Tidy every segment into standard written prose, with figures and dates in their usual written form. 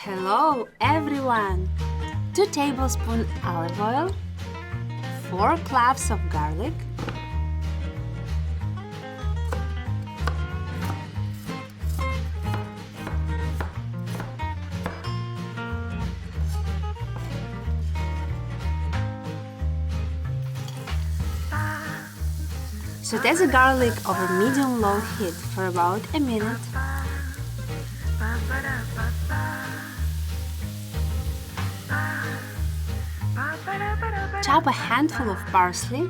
Hello everyone! 2 tablespoons olive oil, 4 cloves of garlic, saute the garlic over medium-low heat for about a minute. Chop a handful of parsley.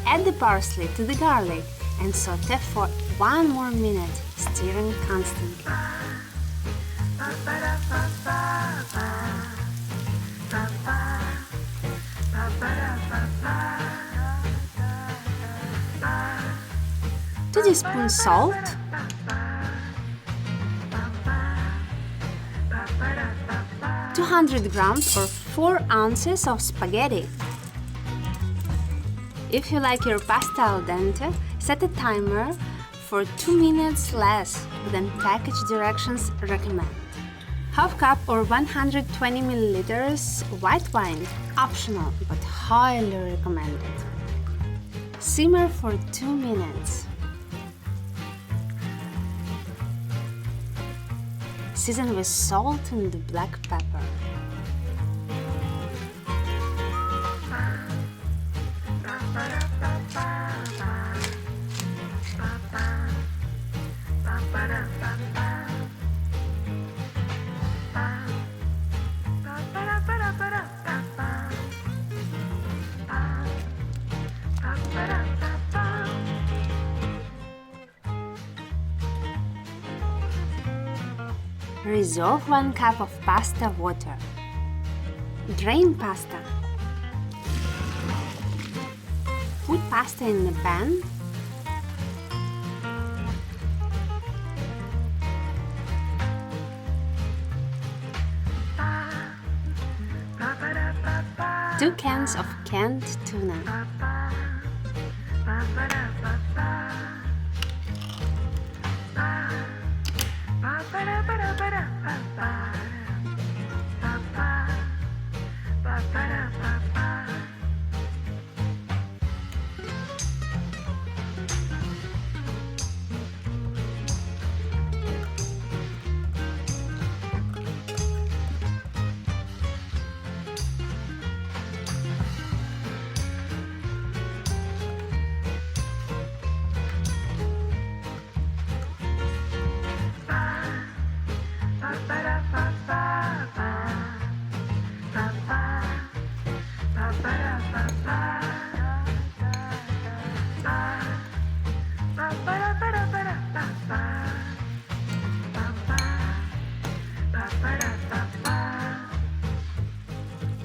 Add the parsley to the garlic and saute for 1 more minute, stirring constantly. Two teaspoons salt, 200 grams or 4 ounces of spaghetti. If you like your pasta al dente, set a timer for 2 minutes less than package directions recommend. Half cup or 120 milliliters white wine, optional but highly recommended. Simmer for 2 minutes. Season with salt and black pepper. Reserve 1 cup of pasta water. Drain pasta. Put pasta in the pan. Two cans of canned tuna.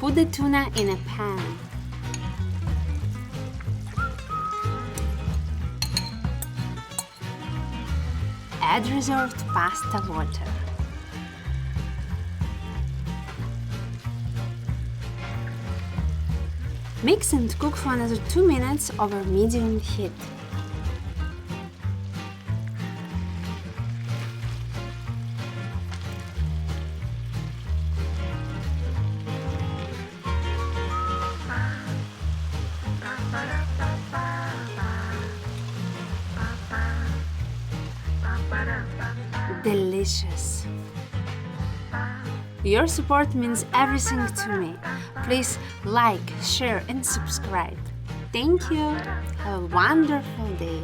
Put the tuna in a pan. Add reserved pasta water. Mix and cook for another 2 minutes over medium heat. Delicious! Your support means everything to me. Please like, share and subscribe. Thank you. Have a wonderful day.